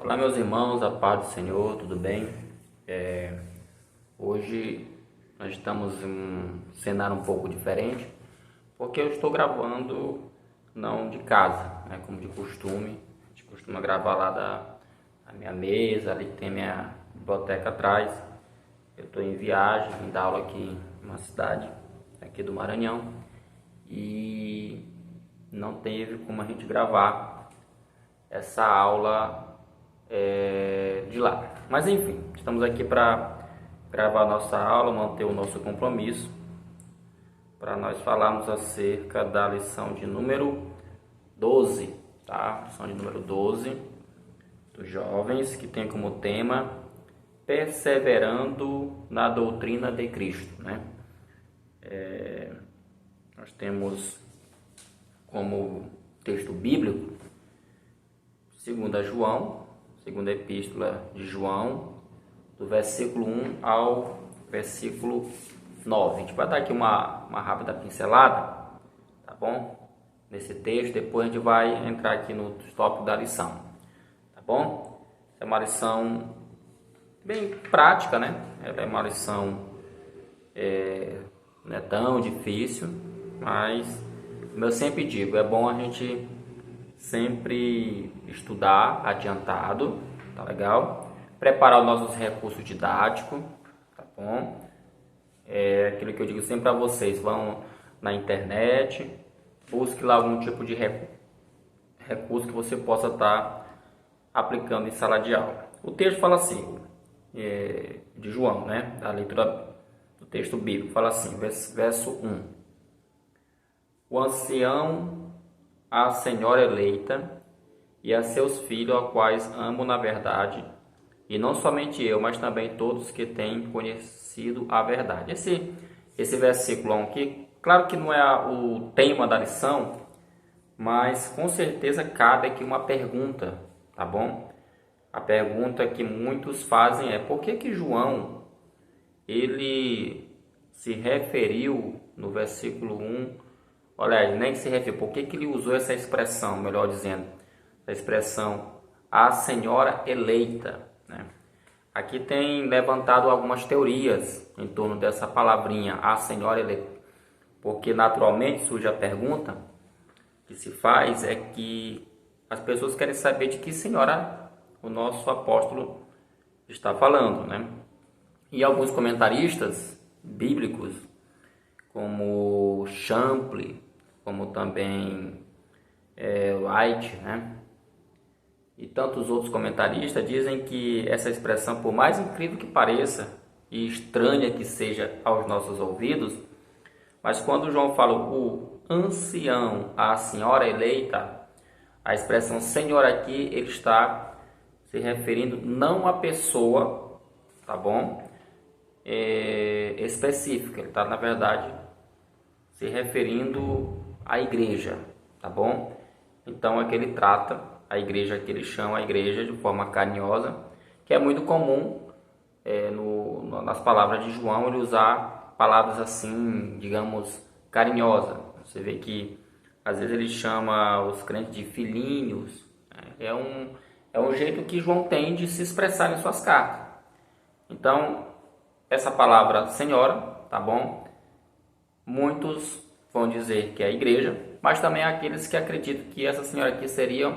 Olá, meus irmãos, a paz do Senhor, tudo bem? Hoje nós estamos em um cenário um pouco diferente, porque eu estou gravando não de casa, né, como de costume. A gente costuma gravar lá da minha mesa, ali tem minha biblioteca atrás. Eu estou em viagem, vim dar aula aqui em uma cidade aqui do Maranhão e não teve como a gente gravar essa aula de lá. Mas enfim, estamos aqui para gravar nossa aula, manter o nosso compromisso, para nós falarmos acerca da lição de número 12, tá? Lição de número 12 dos jovens, que tem como tema perseverando na doutrina de Cristo, né? Nós temos como texto bíblico 2 João, segunda epístola de João, do versículo 1 ao versículo 9. A gente vai dar aqui uma rápida pincelada, tá bom? Nesse texto, depois a gente vai entrar aqui no tópico da lição, tá bom? Essa é uma lição bem prática, né? Ela é uma lição não é tão difícil, mas como eu sempre digo, é bom a gente sempre estudar adiantado, tá legal? Preparar os nossos recursos didáticos, tá bom? É aquilo que eu digo sempre para vocês, vão na internet, busque lá algum tipo de recurso que você possa estar aplicando em sala de aula. O texto fala assim, de João, né? A leitura do texto bíblico fala assim, verso 1. O ancião, a senhora eleita e a seus filhos, a quais amo na verdade, e não somente eu, mas também todos que têm conhecido a verdade. Esse versículo aqui, claro que não é o tema da lição, mas com certeza cabe aqui uma pergunta, tá bom? A pergunta que muitos fazem é: por que João ele se referiu no versículo 1? Olha, nem que se referiu, por que ele usou essa expressão, melhor dizendo, a expressão a senhora eleita, né? Aqui tem levantado algumas teorias em torno dessa palavrinha, a senhora eleita, porque naturalmente surge a pergunta que se faz é que as pessoas querem saber de que senhora o nosso apóstolo está falando, né? E alguns comentaristas bíblicos, como Champlin, como também White, né? E tantos outros comentaristas dizem que essa expressão, por mais incrível que pareça e estranha que seja aos nossos ouvidos, mas quando João fala o ancião, a senhora eleita, a expressão senhor aqui, ele está se referindo não a pessoa, tá bom? Específica, ele está na verdade se referindo à igreja, tá bom? Então aqui ele trata a igreja, que ele chama a igreja de forma carinhosa, que é muito comum nas palavras de João ele usar palavras assim, digamos, carinhosa. Você vê que às vezes ele chama os crentes de filhinhos, né? É um jeito que João tem de se expressar em suas cartas. Então essa palavra senhora, tá bom? Muitos vão dizer que é a igreja, mas também há aqueles que acreditam que essa senhora aqui seria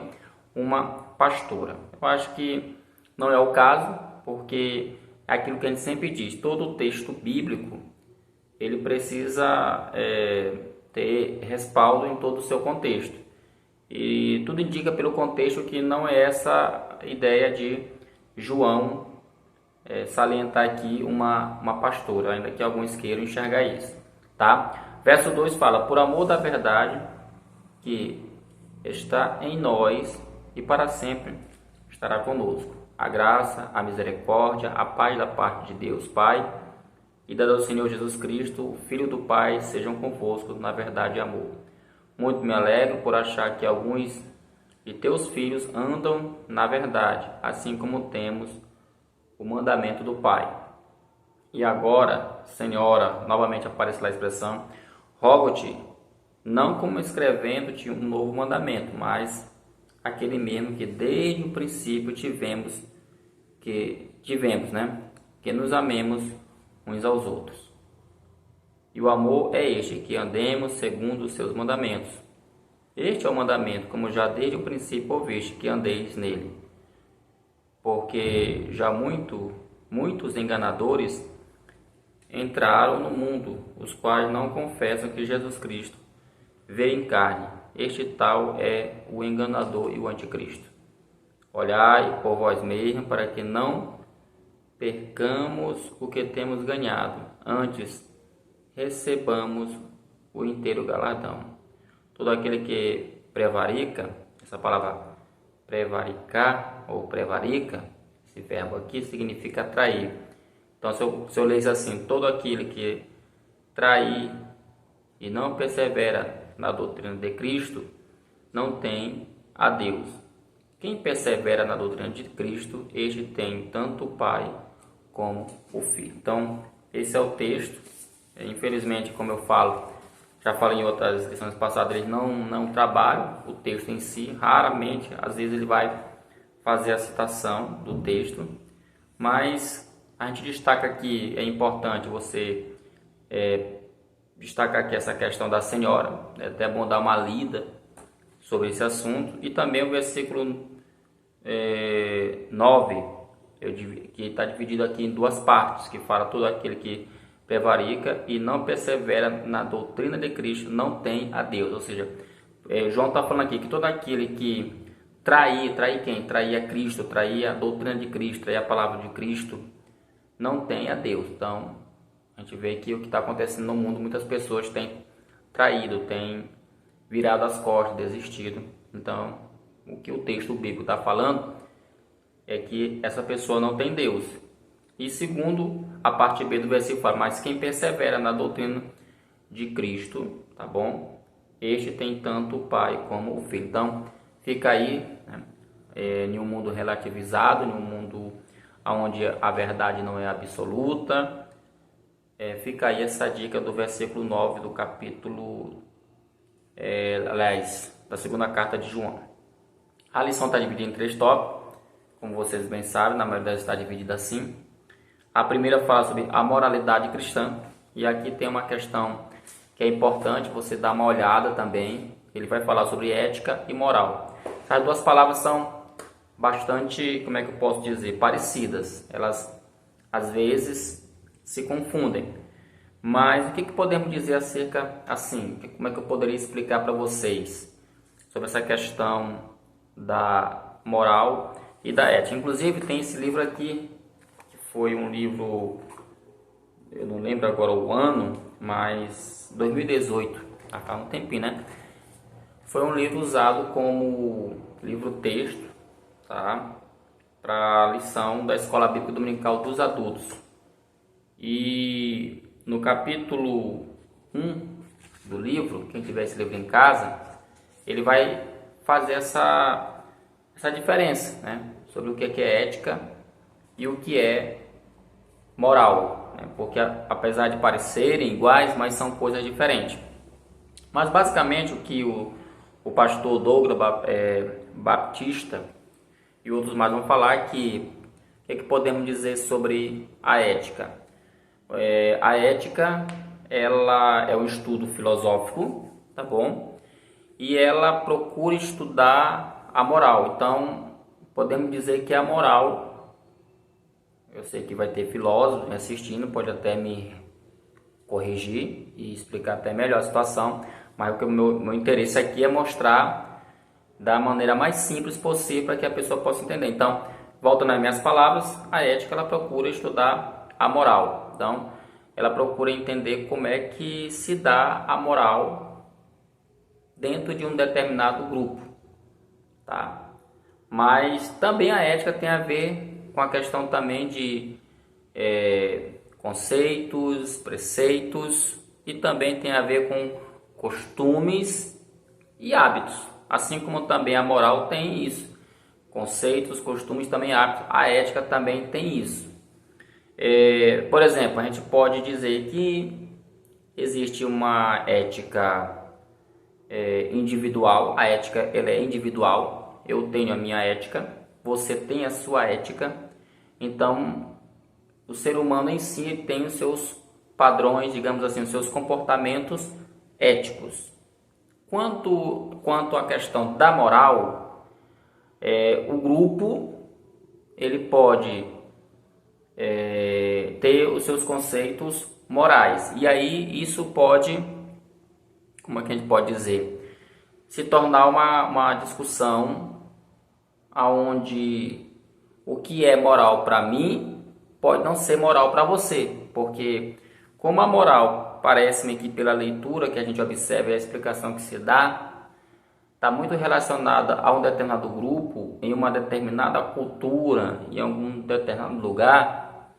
uma pastora. Eu acho que não é o caso, porque é aquilo que a gente sempre diz, todo o texto bíblico, ele precisa ter respaldo em todo o seu contexto. E tudo indica pelo contexto que não é essa ideia de João salientar aqui uma pastora, ainda que alguns queiram enxergar isso, tá? Verso 2 fala: por amor da verdade que está em nós e para sempre estará conosco. A graça, a misericórdia, a paz da parte de Deus Pai e da do Senhor Jesus Cristo, o Filho do Pai, sejam convosco na verdade e amor. Muito me alegro por achar que alguns de teus filhos andam na verdade, assim como temos o mandamento do Pai. E agora, Senhora, novamente aparece lá a expressão, rogo-te, não como escrevendo-te um novo mandamento, mas aquele mesmo que desde o princípio tivemos, né? Que nos amemos uns aos outros. E o amor é este, que andemos segundo os seus mandamentos. Este é o mandamento, como já desde o princípio ouviste, que andeis nele. Porque já muitos enganadores entraram no mundo, os quais não confessam que Jesus Cristo veio em carne. Este tal é o enganador e o anticristo. Olhai por vós mesmos, para que não percamos o que temos ganhado, antes recebamos o inteiro galardão. Todo aquele que prevarica, essa palavra prevaricar ou prevarica, esse verbo aqui significa trair. Então, se eu ler isso assim, todo aquele que trair e não persevera na doutrina de Cristo, não tem a Deus. Quem persevera na doutrina de Cristo, este tem tanto o Pai como o Filho. Então, esse é o texto. Infelizmente, como eu falo, já falei em outras lições passadas, eles não trabalham o texto em si. Raramente, às vezes ele vai fazer a citação do texto, mas a gente destaca aqui, é importante você destacar aqui essa questão da senhora. É até bom dar uma lida sobre esse assunto. E também o versículo 9, que está dividido aqui em duas partes, que fala todo aquele que prevarica e não persevera na doutrina de Cristo não tem a Deus. Ou seja, João está falando aqui que todo aquele que trair quem? Trair a Cristo, trair a doutrina de Cristo, trair a palavra de Cristo, não tem a Deus. Então, a gente vê aqui o que está acontecendo no mundo. Muitas pessoas têm traído, têm virado as costas, desistido. Então, o que o texto bíblico está falando é que essa pessoa não tem Deus. E segundo a parte B do versículo fala, mas quem persevera na doutrina de Cristo, tá bom? Este tem tanto o Pai como o Filho. Então, fica aí, né? Em um mundo relativizado, em um mundo onde a verdade não é absoluta. Fica aí essa dica do versículo 9 do capítulo, da segunda carta de João. A lição está dividida em 3 tópicos, como vocês bem sabem, na maioria está dividida assim. A primeira fala sobre a moralidade cristã, e aqui tem uma questão que é importante você dar uma olhada também. Ele vai falar sobre ética e moral. As duas palavras são bastante, como é que eu posso dizer, parecidas. Elas às vezes se confundem. Mas o que podemos dizer acerca, assim, como é que eu poderia explicar para vocês sobre essa questão da moral e da ética? Inclusive tem esse livro aqui, que foi um livro, eu não lembro agora o ano, mas 2018, há um tempinho, né? Foi um livro usado como livro-texto, tá? Para a lição da Escola Bíblica Dominical dos adultos. E no capítulo 1 do livro, quem tiver esse livro em casa, ele vai fazer essa diferença, né? Sobre o que é ética e o que é moral, né? Porque apesar de parecerem iguais, mas são coisas diferentes. Mas basicamente o que o pastor Douglas Baptista e outros mais vão falar o que podemos dizer sobre a ética. A ética, ela é um estudo filosófico, tá bom? E ela procura estudar a moral. Então, podemos dizer que a moral, eu sei que vai ter filósofos me assistindo, pode até me corrigir e explicar até melhor a situação, mas o meu interesse aqui é mostrar da maneira mais simples possível para que a pessoa possa entender. Então, voltando às minhas palavras, a ética ela procura estudar a moral. Então, ela procura entender como é que se dá a moral dentro de um determinado grupo, tá? Mas também a ética tem a ver com a questão também de conceitos, preceitos, e também tem a ver com costumes e hábitos, assim como também a moral tem isso, conceitos, costumes, também hábitos. A ética também tem isso. Por exemplo, a gente pode dizer que existe uma ética individual. A ética ela é individual, eu tenho a minha ética, você tem a sua ética. Então, o ser humano em si tem os seus padrões, digamos assim, os seus comportamentos éticos. Quanto à questão da moral, o grupo ele pode ter os seus conceitos morais. E aí isso pode, como é que a gente pode dizer, se tornar uma discussão onde o que é moral para mim pode não ser moral para você, porque como a moral parece-me que pela leitura que a gente observa e a explicação que se dá, está muito relacionada a um determinado grupo, em uma determinada cultura, em algum determinado lugar,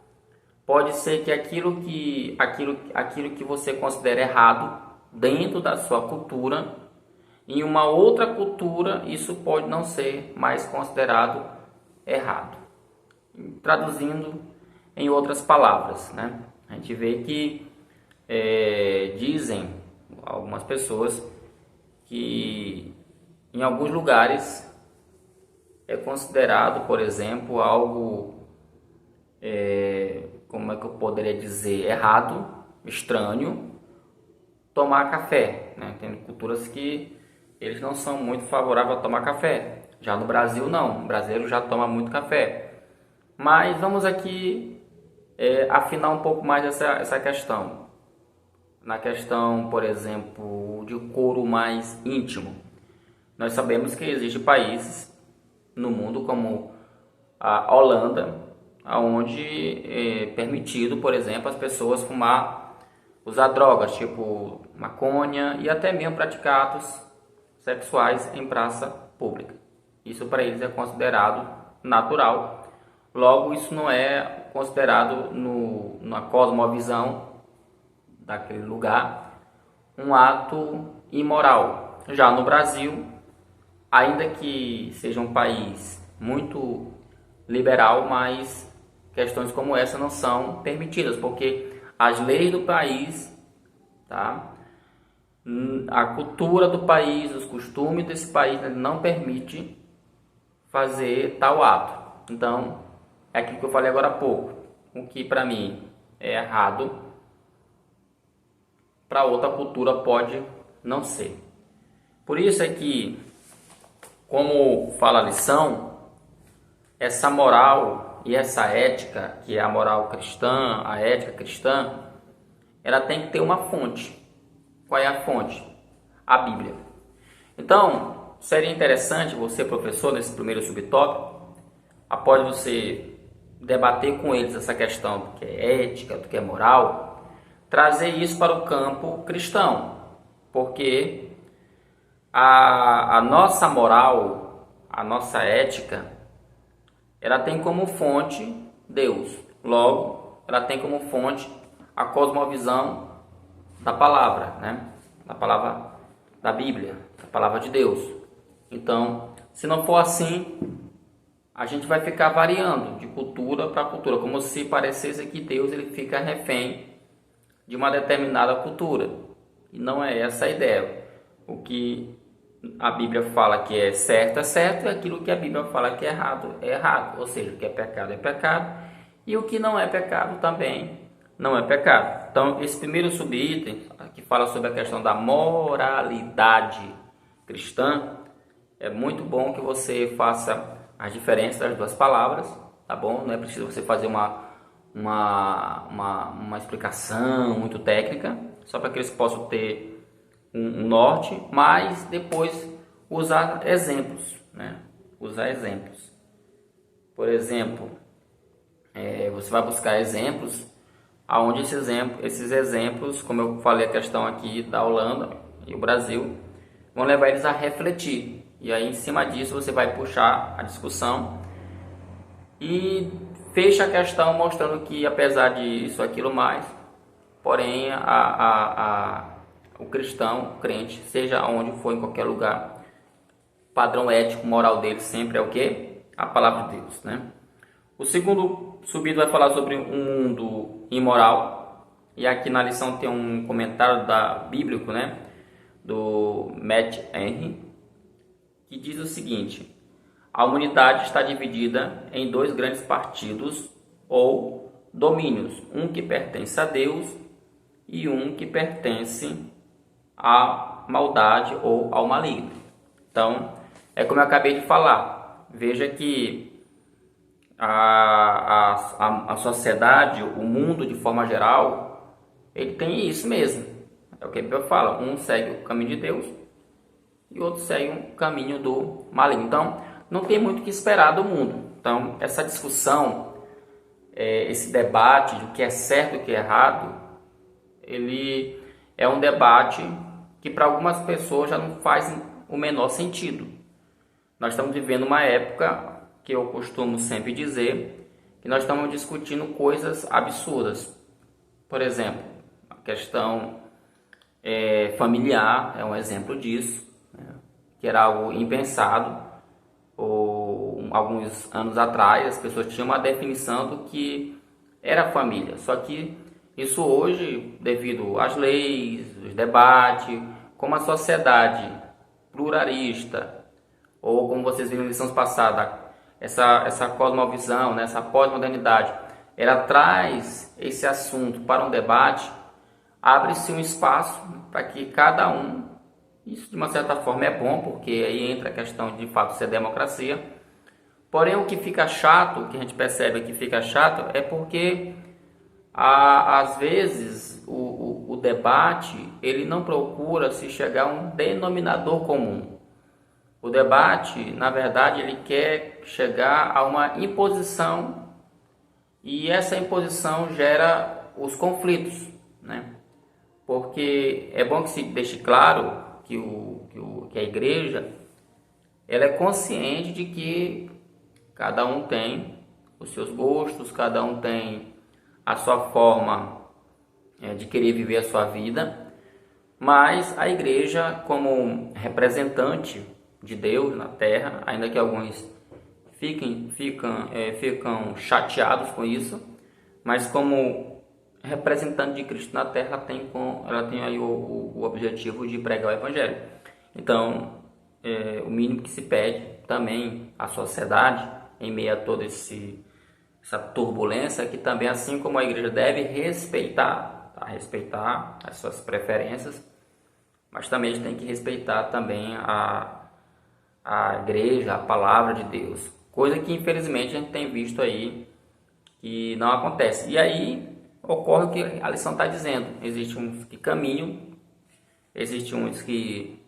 pode ser que aquilo que você considera errado dentro da sua cultura, em uma outra cultura, isso pode não ser mais considerado errado. Traduzindo em outras palavras, né? A gente vê que dizem algumas pessoas que em alguns lugares é considerado, por exemplo, algo, como é que eu poderia dizer, errado, estranho, tomar café, né? Tem culturas que eles não são muito favoráveis a tomar café. Já no Brasil não, o brasileiro já toma muito café. Mas vamos aqui afinar um pouco mais essa questão. Na questão, por exemplo, de couro mais íntimo. Nós sabemos que existem países no mundo como a Holanda, onde é permitido, por exemplo, as pessoas usar drogas, tipo maconha e até mesmo praticar atos sexuais em praça pública. Isso para eles é considerado natural. Logo, isso não é considerado na cosmovisão daquele lugar um ato imoral. Já no Brasil, ainda que seja um país muito liberal, mas questões como essa não são permitidas, porque as leis do país, tá? A cultura do país, os costumes desse país não permite fazer tal ato. Então, é aquilo que eu falei agora há pouco. O que para mim é errado, para outra cultura pode não ser. Por isso é que, como fala a lição, essa moral e essa ética, que é a moral cristã, a ética cristã, ela tem que ter uma fonte. Qual é a fonte? A Bíblia. Então, seria interessante você, professor, nesse primeiro subtópico, após você debater com eles essa questão do que é ética, do que é moral, trazer isso para o campo cristão, porque a nossa moral, a nossa ética, ela tem como fonte Deus. Logo, ela tem como fonte a cosmovisão da palavra, né? Da palavra da Bíblia, da palavra de Deus. Então, se não for assim, a gente vai ficar variando de cultura para cultura, como se parecesse que Deus ele fica refém de uma determinada cultura. E não é essa a ideia. O que a Bíblia fala que é certo, e aquilo que a Bíblia fala que é errado. Ou seja, o que é pecado, e o que não é pecado também não é pecado. Então, esse primeiro subitem, que fala sobre a questão da moralidade cristã, é muito bom que você faça as diferenças das duas palavras, tá bom? Não é preciso você fazer uma explicação muito técnica, só para que eles possam ter um norte, mas depois usar exemplos, né? Usar exemplos. Por exemplo, você vai buscar exemplos aonde esses exemplos, como eu falei a questão aqui da Holanda e o Brasil, vão levar eles a refletir. E aí, em cima disso, você vai puxar a discussão e fecha a questão mostrando que, apesar disso, aquilo mais, porém, o cristão, o crente, seja onde for, em qualquer lugar, padrão ético, moral dele sempre é o quê? A palavra de Deus, né? O segundo subido vai falar sobre um mundo imoral. E aqui na lição tem um comentário bíblico, né? Do Matt Henry, que diz o seguinte: a humanidade está dividida em dois grandes partidos ou domínios, um que pertence a Deus e um que pertence à maldade ou ao maligno. Então, é como eu acabei de falar, veja que a sociedade, o mundo de forma geral, ele tem isso mesmo. É o que a Bíblia fala, um segue o caminho de Deus e o outro segue o caminho do maligno. Então, não tem muito o que esperar do mundo. Então, essa discussão, esse debate do que é certo e o que é errado, ele é um debate que para algumas pessoas já não faz o menor sentido. Nós estamos vivendo uma época que eu costumo sempre dizer que nós estamos discutindo coisas absurdas. Por exemplo, a questão familiar é um exemplo disso, né? Que era algo impensado. Alguns anos atrás as pessoas tinham uma definição do que era família, só que isso hoje, devido às leis, os debates, como a sociedade pluralista, ou como vocês viram em lições passadas, essa cosmovisão, né, essa pós-modernidade, ela traz esse assunto para um debate, abre-se um espaço para que cada um, isso de uma certa forma é bom, porque aí entra a questão de fato ser democracia, porém o que fica chato, o que a gente percebe que fica chato, é porque às vezes o debate ele não procura se chegar a um denominador comum. O debate, na verdade, ele quer chegar a uma imposição e essa imposição gera os conflitos, né? Porque é bom que se deixe claro que a igreja ela é consciente de que cada um tem os seus gostos, cada um tem a sua forma de querer viver a sua vida, mas a igreja, como representante de Deus na terra, ainda que alguns ficam chateados com isso, mas como representante de Cristo na terra, ela tem aí o objetivo de pregar o evangelho. Então, o mínimo que se pede também à sociedade, em meio a toda essa turbulência, é que também, assim como a igreja deve respeitar, tá? Respeitar as suas preferências, mas também a gente tem que respeitar também a igreja, a palavra de Deus, coisa que infelizmente a gente tem visto aí que não acontece. E aí ocorre o que a lição está dizendo: existem uns que caminham, existem uns que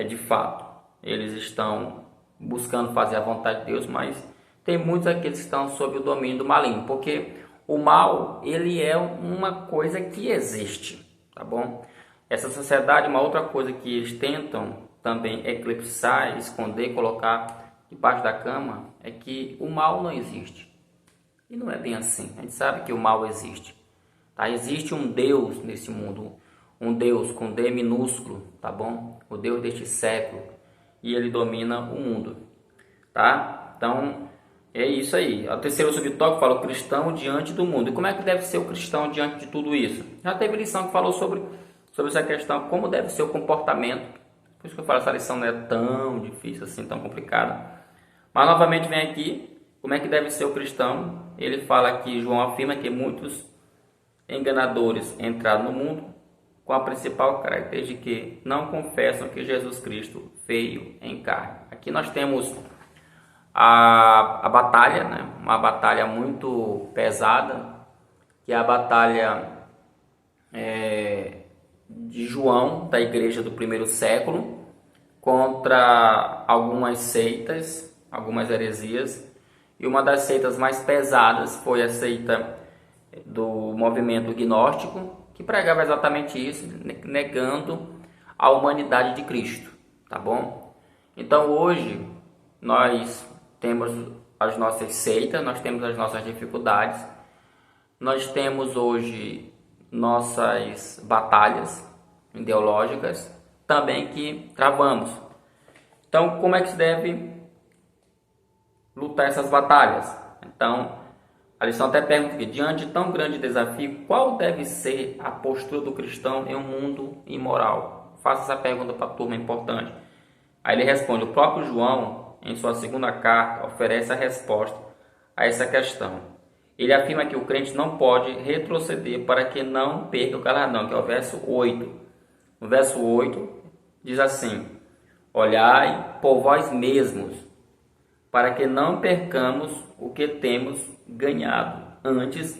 de fato eles estão buscando fazer a vontade de Deus, mas tem muitos aqueles que estão sob o domínio do maligno, porque o mal ele é uma coisa que existe, tá bom? Essa sociedade, uma outra coisa que eles tentam também eclipsar, esconder, colocar debaixo da cama, é que o mal não existe. E não é bem assim. A gente sabe que o mal existe. Tá? Existe um Deus nesse mundo, um Deus com D minúsculo, tá bom? O Deus deste século, e ele domina o mundo, tá? Então, é isso aí. O terceiro subtópico fala o cristão diante do mundo. E como é que deve ser o cristão diante de tudo isso? Já teve lição que falou sobre essa questão, como deve ser o comportamento. Por isso que eu falo, essa lição não é tão difícil assim, tão complicada. Mas novamente vem aqui, como é que deve ser o cristão. Ele fala aqui, João afirma que muitos enganadores entraram no mundo com a principal característica de que não confessam que Jesus Cristo veio em carne. Aqui nós temos a batalha, né? Uma batalha muito pesada, que é a batalha de João, da igreja do primeiro século, contra algumas seitas, algumas heresias, e uma das seitas mais pesadas foi a seita do movimento gnóstico, que pregava exatamente isso, negando a humanidade de Cristo, tá bom? Então hoje nós temos as nossas seitas, nós temos as nossas dificuldades, nós temos hoje nossas batalhas ideológicas também que travamos. Então, como é que se deve lutar essas batalhas? Então, a lição até pergunta que, diante de tão grande desafio, qual deve ser a postura do cristão em um mundo imoral? Faça essa pergunta para a turma, é importante. Aí ele responde, o próprio João em sua segunda carta, oferece a resposta a essa questão. Ele afirma que o crente não pode retroceder para que não perca o galardão, que é o verso 8. No verso 8 diz assim: olhai por vós mesmos, para que não percamos o que temos ganhado, antes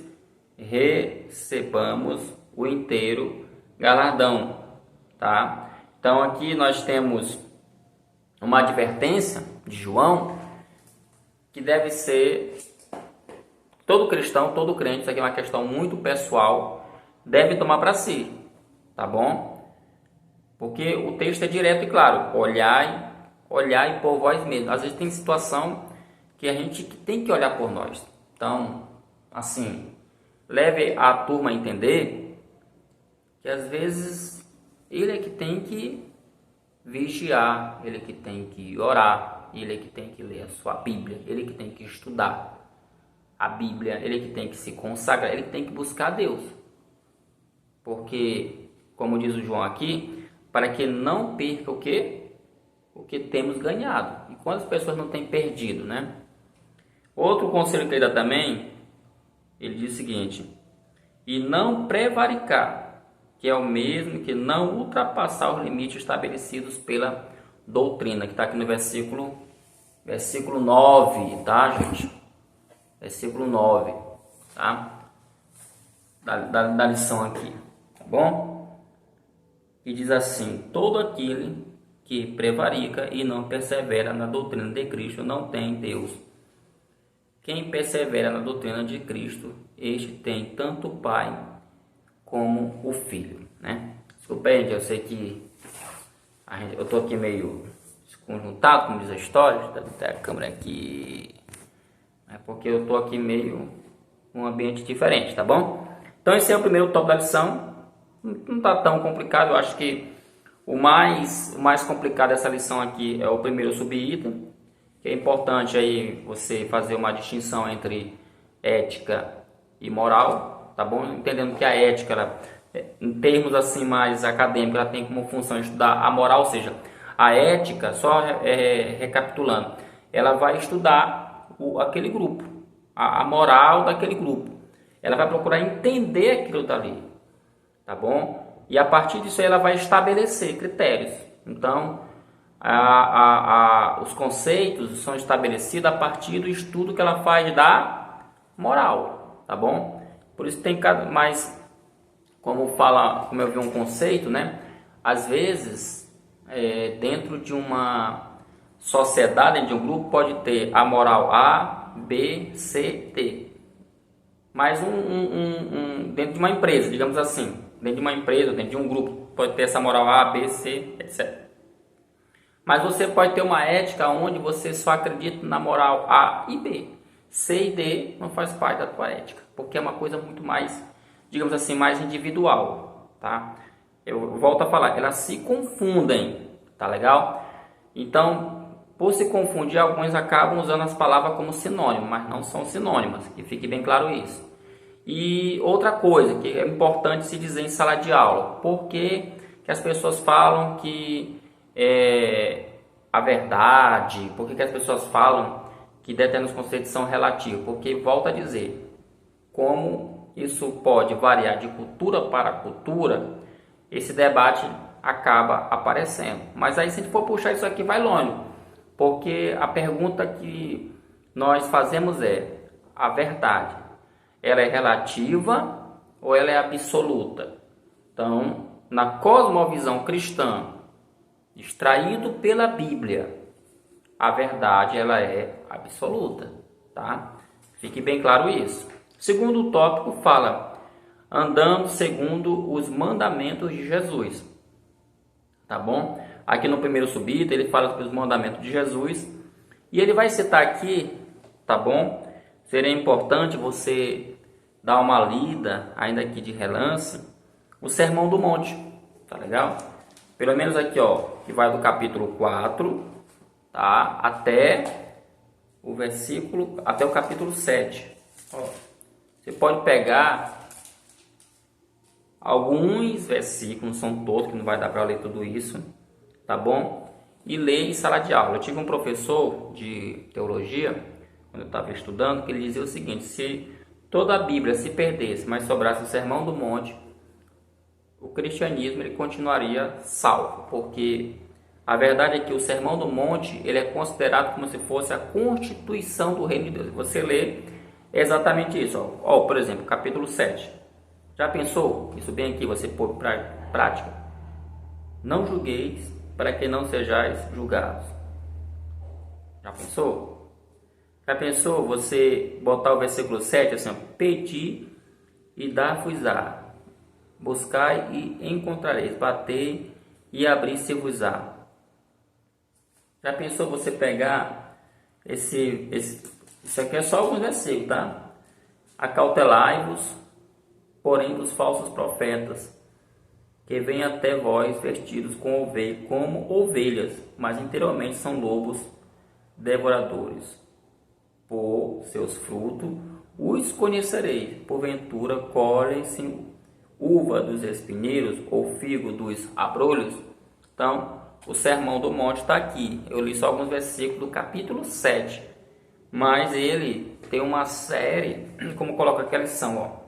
recebamos o inteiro galardão, tá? Então aqui nós temos uma advertência de João que deve ser todo cristão, todo crente, isso aqui é uma questão muito pessoal, deve tomar para si, tá bom? Porque o texto é direto e claro: olhai por vós mesmos. Às vezes tem situação que a gente tem que olhar por nós. Então, assim, leve a turma a entender que às vezes ele é que tem que vigiar, ele é que tem que orar, ele é que tem que ler a sua Bíblia, ele é que tem que estudar a Bíblia, ele é que tem que se consagrar, ele é que tem que buscar Deus. Porque, como diz o João aqui, para que não perca o que? O que temos ganhado. E quantas pessoas não têm perdido, né? Outro conselho que ele dá também, ele diz o seguinte: e não prevaricar, que é o mesmo que não ultrapassar os limites estabelecidos pela doutrina, que está aqui no versículo 9, tá, gente? Versículo 9, tá? Da lição aqui, tá bom? E diz assim: todo aquele que prevarica e não persevera na doutrina de Cristo não tem Deus. Quem persevera na doutrina de Cristo, este tem tanto o Pai como o Filho, né? Desculpa aí, gente, eu sei que eu tô aqui meio desconjuntado, como diz a história, deve ter a câmera aqui, é porque eu tô aqui meio um ambiente diferente, tá bom? Então esse é o primeiro tópico da lição, não tá tão complicado. Eu acho que o mais complicado dessa lição aqui é o primeiro subitem, que é importante aí você fazer uma distinção entre ética e moral, tá bom? Entendendo que a ética, ela, em termos assim mais acadêmicos, ela tem como função estudar a moral, ou seja, a ética, só recapitulando, ela vai estudar aquele grupo, a moral daquele grupo. Ela vai procurar entender aquilo dali, tá bom? E a partir disso aí ela vai estabelecer critérios. Então, os conceitos são estabelecidos a partir do estudo que ela faz da moral, tá bom? Por isso tem mais, como eu vi um conceito, né? Às vezes, dentro de uma sociedade, dentro de um grupo, pode ter a moral A, B, C, D. Mas dentro de uma empresa, digamos assim, dentro de uma empresa, dentro de um grupo, pode ter essa moral A, B, C, etc. Mas você pode ter uma ética onde você só acredita na moral A e B. C e D não faz parte da tua ética, porque é uma coisa muito mais, digamos assim, mais individual, tá? Eu volto a falar, elas se confundem, tá legal? Então, por se confundir, alguns acabam usando as palavras como sinônimo, mas não são sinônimas, que fique bem claro isso. E outra coisa que é importante se dizer em sala de aula, por que as pessoas falam que a verdade, por que as pessoas falam que determinados conceitos são relativos? Porque, volto a dizer, como isso pode variar de cultura para cultura, esse debate acaba aparecendo. Mas aí, se a gente for puxar isso aqui, vai longe, porque a pergunta que nós fazemos é: a verdade, ela é relativa ou ela é absoluta? Então, na cosmovisão cristã, extraído pela Bíblia, a verdade ela é absoluta, tá? Fique bem claro isso. Segundo tópico fala: andando segundo os mandamentos de Jesus, tá bom? Aqui no primeiro subitem ele fala sobre os mandamentos de Jesus e ele vai citar aqui, tá bom? Seria importante você dar uma lida, ainda aqui de relance, o Sermão do Monte, tá legal? Pelo menos aqui, ó, que vai do capítulo 4, tá? Até o capítulo 7. Ó, você pode pegar alguns versículos, não são todos, que não vai dar para ler tudo isso, tá bom? e ler em sala de aula. Eu tive um professor de teologia, quando eu estava estudando, que ele dizia o seguinte: se toda a Bíblia se perdesse, mas sobrasse o Sermão do Monte, o cristianismo ele continuaria salvo, porque a verdade é que o Sermão do Monte ele é considerado como se fosse a constituição do reino de Deus. Você lê exatamente isso. Ó, por exemplo, capítulo 7. Já pensou? Isso bem aqui, você pôr para prática. Não julgueis para que não sejais julgados. Já pensou? Já pensou você botar o versículo 7 assim, ó, pedi e dar-vos-á, buscai e encontrareis, batei e abrir-se-vos-á. Já pensou você pegar isso aqui é só alguns versículos, tá? Acautelai-vos, porém, dos falsos profetas, que vêm até vós vestidos como ovelhas, mas interiormente são lobos devoradores. Por seus frutos os conhecereis. Porventura colhem-se uva dos espinheiros ou figo dos abrolhos? Então, o Sermão do Monte está aqui. Eu li só alguns versículos do capítulo 7. Mas ele tem uma série, como coloca aqui a lição, ó.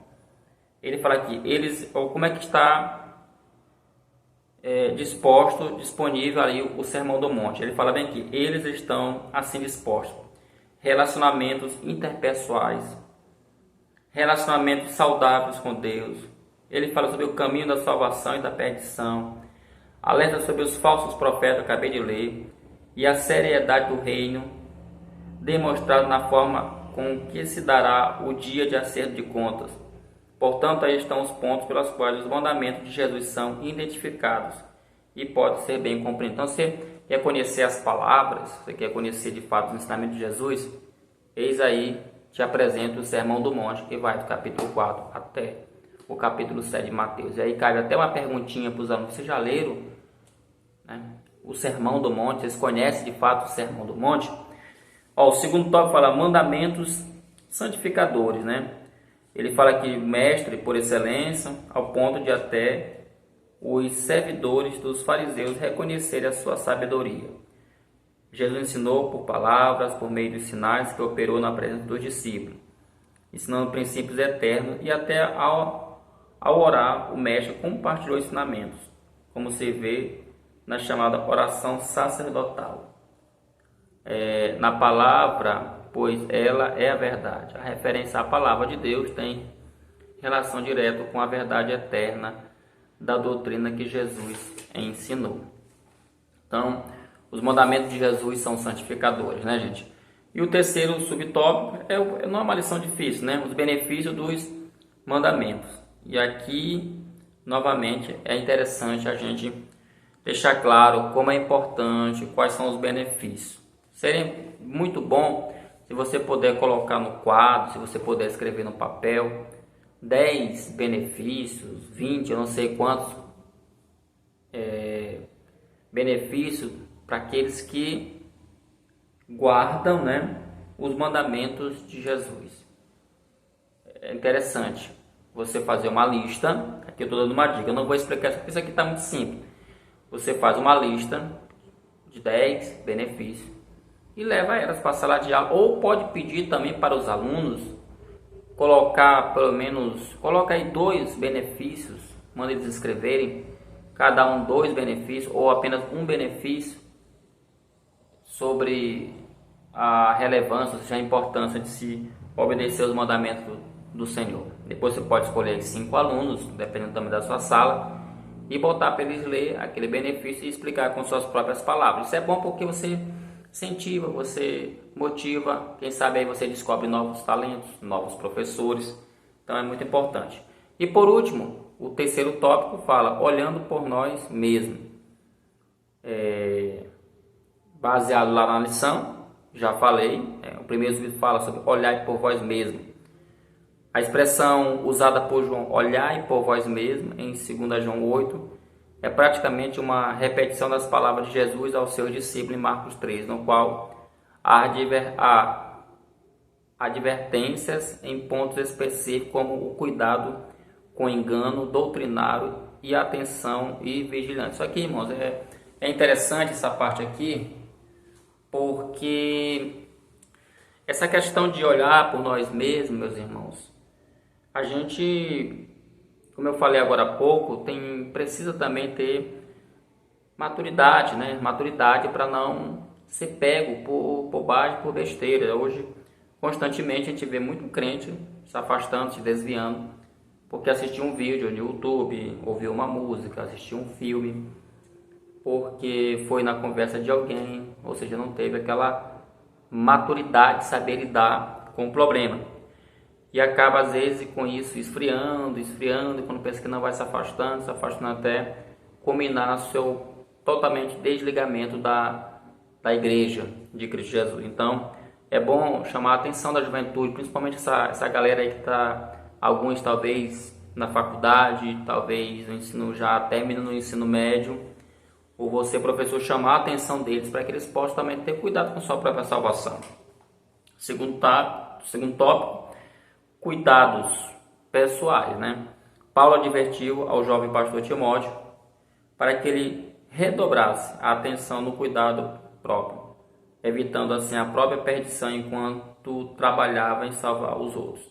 Ele fala aqui, como é que está disponível ali o Sermão do Monte. Ele fala bem aqui, eles estão assim dispostos. Relacionamentos interpessoais, relacionamentos saudáveis com Deus. Ele fala sobre o caminho da salvação e da perdição. Alerta sobre os falsos profetas, eu acabei de ler. E a seriedade do reino, demonstrado na forma com que se dará o dia de acerto de contas. Portanto, aí estão os pontos pelos quais os mandamentos de Jesus são identificados e pode ser bem compreendido. Então, você quer conhecer as palavras, você quer conhecer de fato o ensinamento de Jesus? Eis aí, te apresento o Sermão do Monte, que vai do capítulo 4 até o capítulo 7 de Mateus. E aí cabe até uma perguntinha para os alunos: vocês já leram, né, o Sermão do Monte? Vocês conhecem de fato o Sermão do Monte? Ó, o segundo tópico fala mandamentos santificadores, né? Ele fala que mestre por excelência, ao ponto de até os servidores dos fariseus reconhecerem a sua sabedoria. Jesus ensinou por palavras, por meio dos sinais que operou na presença dos discípulos, ensinando princípios eternos, e até ao orar, o mestre compartilhou ensinamentos, como se vê na chamada oração sacerdotal. Na palavra, pois ela é a verdade. A referência à palavra de Deus tem relação direta com a verdade eterna da doutrina que Jesus ensinou. Então, os mandamentos de Jesus são santificadores, né, gente? E o terceiro subtópico não é uma lição difícil, né? Os benefícios dos mandamentos. E aqui, novamente, é interessante a gente deixar claro como é importante, quais são os benefícios. Seria muito bom se você puder colocar no quadro, se você puder escrever no papel, 10 benefícios, 20, eu não sei quantos benefícios para aqueles que guardam, né, os mandamentos de Jesus. É interessante você fazer uma lista. Aqui eu estou dando uma dica, eu não vou explicar isso porque isso aqui está muito simples. Você faz uma lista de 10 benefícios e leva elas para a sala de aula, ou pode pedir também para os alunos colocar coloca aí 2 benefícios, manda eles escreverem, cada um 2 benefícios ou apenas um benefício sobre a relevância, ou seja, a importância de se obedecer os mandamentos do Senhor. Depois você pode escolher 5 alunos, dependendo também da sua sala, e botar para eles ler aquele benefício e explicar com suas próprias palavras. Isso é bom porque você incentiva, você motiva, quem sabe aí você descobre novos talentos, novos professores. Então é muito importante. E por último, o terceiro tópico fala olhando por nós mesmos. Baseado lá na lição, já falei, o primeiro vídeo fala sobre olhar por vós mesmos. A expressão usada por João, olhai por vós mesmos, em 2 João 8, é praticamente uma repetição das palavras de Jesus aos seus discípulos em Marcos 3, no qual há advertências em pontos específicos, como o cuidado com engano doutrinário e atenção e vigilância. Isso aqui, irmãos, é É interessante essa parte aqui, porque essa questão de olhar por nós mesmos, meus irmãos, a gente, como eu falei agora há pouco, precisa também ter maturidade, né? Maturidade para não ser pego por bobagem, por besteira. Hoje, constantemente, a gente vê muito crente se afastando, se desviando, porque assistiu um vídeo no YouTube, ouviu uma música, assistiu um filme, porque foi na conversa de alguém, ou seja, não teve aquela maturidade de saber lidar com o problema. E acaba, às vezes, com isso esfriando, e quando pensa que não vai se afastando até culminar no seu totalmente desligamento da igreja de Cristo Jesus. Então, é bom chamar a atenção da juventude, principalmente essa galera aí que está, alguns talvez na faculdade, talvez no ensino já terminando no ensino médio, ou você, professor, chamar a atenção deles para que eles possam também ter cuidado com sua própria salvação. Segundo tópico, cuidados pessoais, né? Paulo advertiu ao jovem pastor Timóteo para que ele redobrasse a atenção no cuidado próprio, evitando assim a própria perdição enquanto trabalhava em salvar os outros.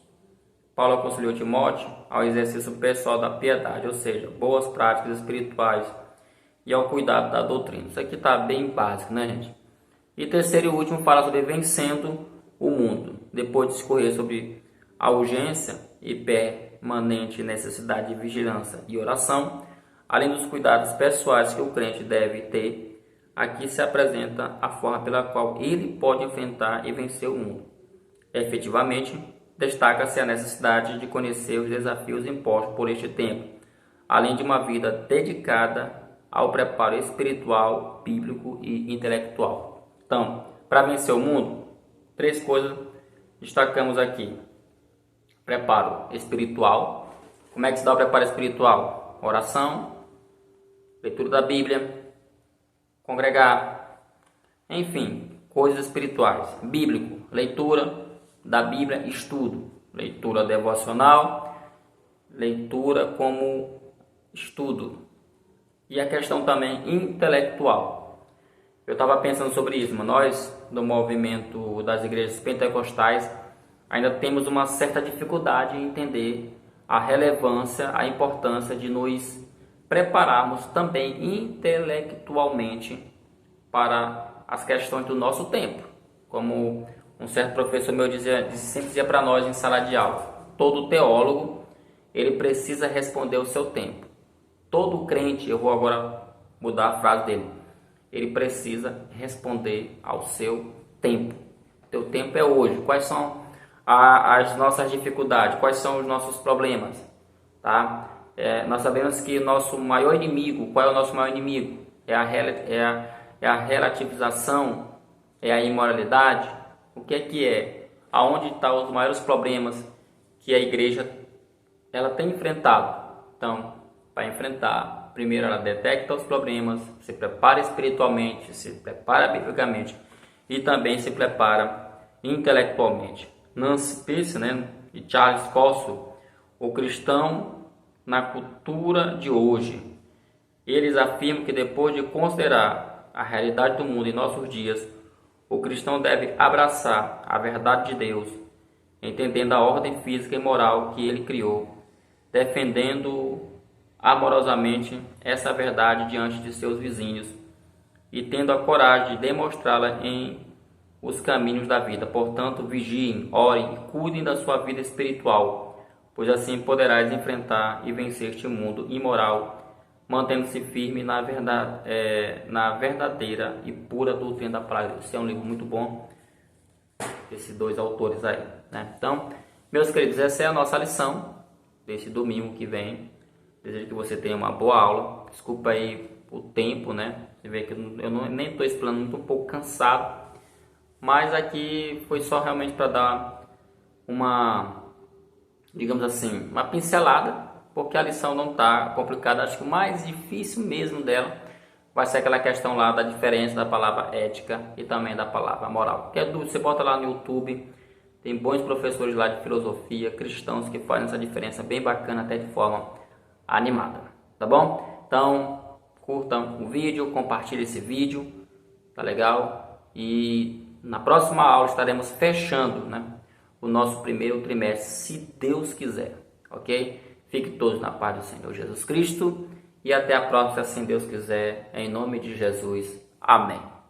Paulo aconselhou Timóteo ao exercício pessoal da piedade, ou seja, boas práticas espirituais e ao cuidado da doutrina. Isso aqui está bem básico, né, gente? E terceiro e último fala sobre vencendo o mundo. Depois de discorrer sobre a urgência e permanente necessidade de vigilância e oração, além dos cuidados pessoais que o crente deve ter, aqui se apresenta a forma pela qual ele pode enfrentar e vencer o mundo. Efetivamente, destaca-se a necessidade de conhecer os desafios impostos por este tempo, além de uma vida dedicada ao preparo espiritual, bíblico e intelectual. Então, para vencer o mundo, 3 coisas destacamos aqui. Preparo espiritual. Como é que se dá o preparo espiritual? Oração, leitura da Bíblia, congregar, enfim, coisas espirituais. Bíblico, leitura da Bíblia, estudo, leitura devocional, leitura como estudo. E a questão também intelectual. Eu estava pensando sobre isso, mas nós, do movimento das igrejas pentecostais, ainda temos uma certa dificuldade em entender a relevância, a importância de nos prepararmos também intelectualmente para as questões do nosso tempo. Como um certo professor meu sempre dizia para nós em sala de aula, todo teólogo ele precisa responder ao seu tempo. Todo crente, eu vou agora mudar a frase dele, ele precisa responder ao seu tempo. Teu tempo é hoje. Quais são as nossas dificuldades? Quais são os nossos problemas? Tá? Nós sabemos que nosso maior inimigo, qual é o nosso maior inimigo? É a relativização, é a imoralidade. O que é? Aonde estão os maiores problemas que a igreja ela tem enfrentado? Então, para enfrentar, primeiro ela detecta os problemas, se prepara espiritualmente, se prepara biblicamente e também se prepara intelectualmente. Nancy Pearce, né, e Charles Colson, o cristão na cultura de hoje. Eles afirmam que depois de considerar a realidade do mundo em nossos dias, o cristão deve abraçar a verdade de Deus, entendendo a ordem física e moral que ele criou, defendendo amorosamente essa verdade diante de seus vizinhos e tendo a coragem de demonstrá-la em os caminhos da vida. Portanto, vigiem, orem e cuidem da sua vida espiritual, pois assim poderás enfrentar e vencer este mundo imoral, mantendo-se firme na verdadeira e pura doutrina da palavra. Esse é um livro muito bom, esses 2 autores aí, né? Então, meus queridos, essa é a nossa lição desse domingo que vem. Desejo que você tenha uma boa aula. Desculpa aí o tempo, né? Você vê que eu nem estou explanando, estou um pouco cansado. Mas aqui foi só realmente para dar uma, digamos assim, uma pincelada, porque a lição não está complicada. Acho que o mais difícil mesmo dela vai ser aquela questão lá da diferença da palavra ética e também da palavra moral. Qualquer dúvida, você bota lá no YouTube. Tem bons professores lá de filosofia, cristãos que fazem essa diferença bem bacana, até de forma animada, tá bom? Então, curtam o vídeo, compartilhem esse vídeo, tá legal? E na próxima aula estaremos fechando, né, o nosso primeiro trimestre, se Deus quiser, ok? Fiquem todos na paz do Senhor Jesus Cristo e até a próxima, se assim Deus quiser, em nome de Jesus. Amém.